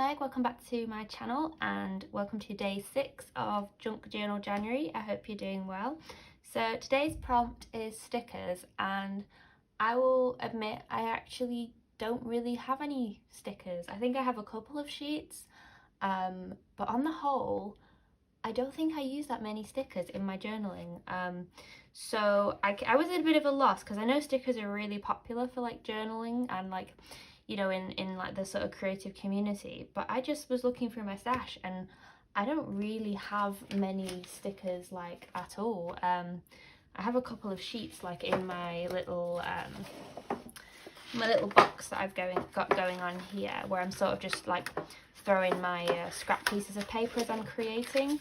Leg, welcome back to my channel and welcome to day 6 of Junk Journal January. I hope you're doing well. So today's prompt is stickers, and I will admit I actually don't really have any stickers. I think I have a couple of sheets, but on the whole I don't think I use that many stickers in my journaling. So I was at a bit of a loss because I know stickers are really popular for like journaling and like, you know, in like the sort of creative community, but I just was looking through my stash and I don't really have many stickers like at all. I have a couple of sheets like in my little box that I've got going on here, where I'm sort of just like throwing my scrap pieces of paper as I'm creating.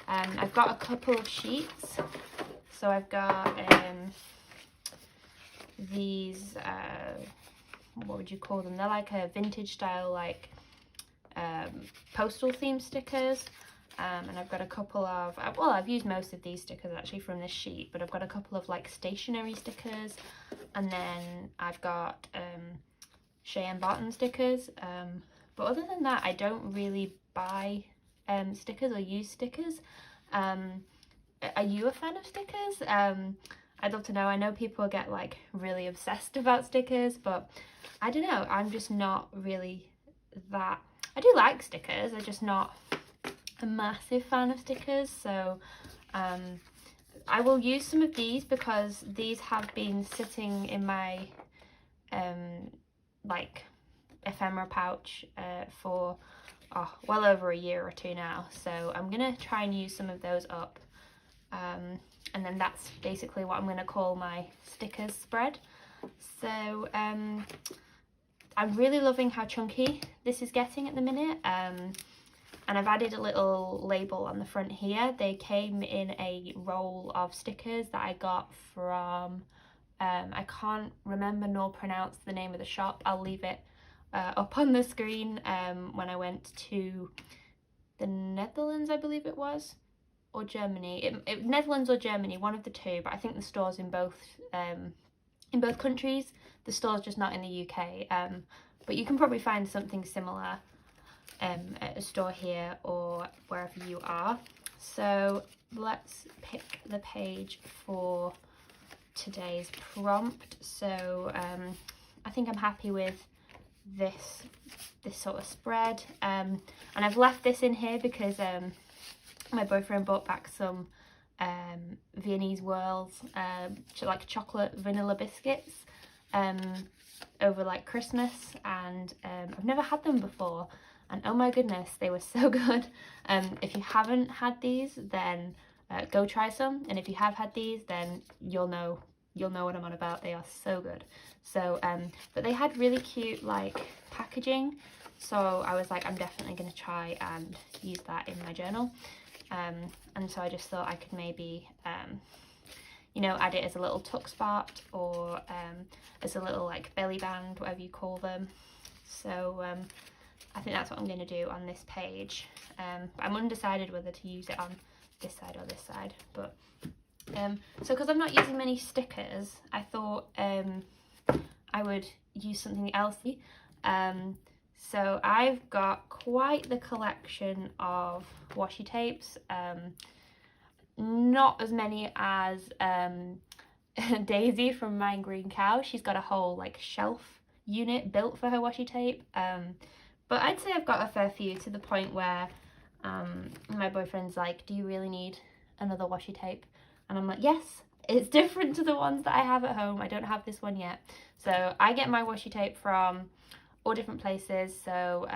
I've got a couple of sheets, so I've got these what would you call them? They're like a vintage style, like postal theme stickers. And I've got a couple of, well, I've used most of these stickers actually from this sheet, but I've got a couple of like stationery stickers, and then I've got Cheyenne Barton stickers. But other than that, I don't really buy stickers or use stickers. Are you a fan of stickers? I'd love to know. I know people get like really obsessed about stickers, but I don't know, I'm just not really that. I do like stickers, I'm just not a massive fan of stickers. So I will use some of these because these have been sitting in my like ephemera pouch for well over a year or two now, so I'm gonna try and use some of those up, and then that's basically what I'm gonna call my stickers spread. So I'm really loving how chunky this is getting at the minute, and I've added a little label on the front here. They came in a roll of stickers that I got from I can't remember nor pronounce the name of the shop. I'll leave it up on the screen. When I went to the Netherlands, I believe it was, or Germany, Netherlands or Germany, one of the two, but I think the store's in both countries. The store's just not in the UK, but you can probably find something similar at a store here or wherever you are. So let's pick the page for today's prompt. So I think I'm happy with this sort of spread, and I've left this in here because my boyfriend brought back some Viennese whirls, like chocolate vanilla biscuits, over like Christmas, and I've never had them before, and oh my goodness, they were so good. If you haven't had these, then go try some, and if you have had these, then you'll know what I'm on about. They are so good. So but they had really cute like packaging, so I was like, I'm definitely going to try and use that in my journal. And so I just thought I could maybe you know, add it as a little tuck spot, or as a little like belly band, whatever you call them. So I think that's what I'm going to do on this page. I'm undecided whether to use it on this side or this side, but so because I'm not using many stickers, I thought I would use something else. So I've got quite the collection of washi tapes, not as many as Daisy from My Green Cow. She's got a whole like shelf unit built for her washi tape, but I'd say I've got a fair few, to the point where my boyfriend's like, do you really need another washi tape? And I'm like, yes, it's different to the ones that I have at home. I don't have this one yet. So I get my washi tape from all different places. So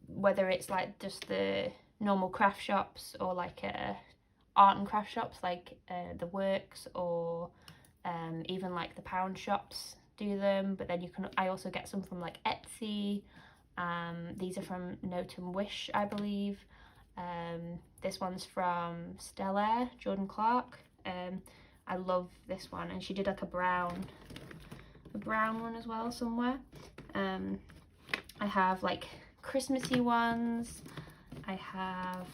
whether it's like just the normal craft shops, or like art and craft shops like the Works, or even like the pound shops do them. But then I also get some from like Etsy. These are from Note and Wish, I believe. This one's from Stella, Jordan Clark. I love this one, and she did like a brown one as well somewhere. I have like Christmassy ones. I have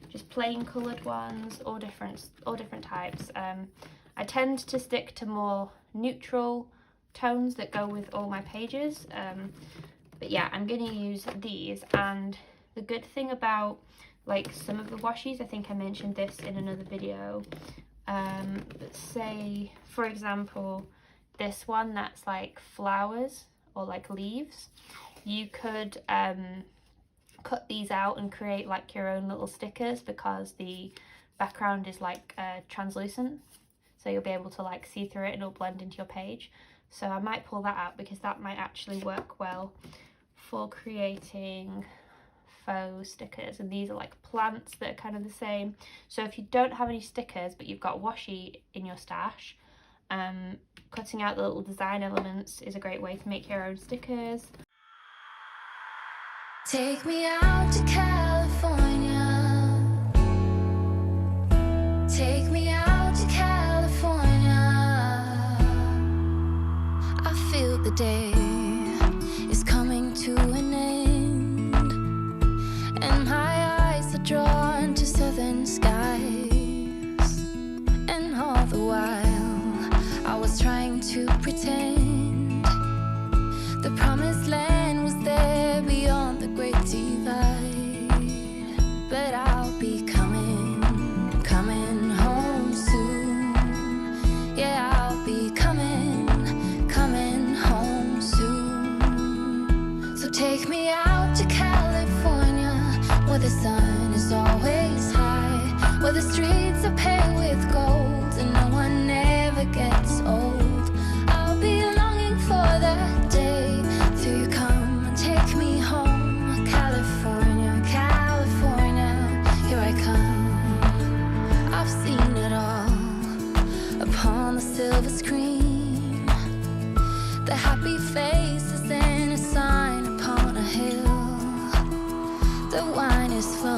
just plain coloured ones, all different types. I tend to stick to more neutral tones that go with all my pages. But yeah, I'm going to use these, and the good thing about like some of the washies, I think I mentioned this in another video, but say for example this one that's like flowers or like leaves, you could cut these out and create like your own little stickers, because the background is like translucent, so you'll be able to like see through it and it'll blend into your page. So I might pull that out because that might actually work well for creating faux stickers. And these are like plants that are kind of the same. So if you don't have any stickers but you've got washi in your stash, cutting out the little design elements is a great way to make your own stickers. Take me out to California. Take me out to California. I feel the day is coming to an end, and my eyes are drawn to southern skies. And all the while I was trying to pretend the promised land was there beyond the great divide. But I'll be coming home soon. Yeah, I'll be coming home soon. So take me out to California, where the sun is always high, where the streets are paved with gold and no one ever gets old. I'll be longing for that day till you come and take me home. California, California, here I come. I've seen it all upon the silver screen, the happy faces and a sign upon a hill. The wine is flowing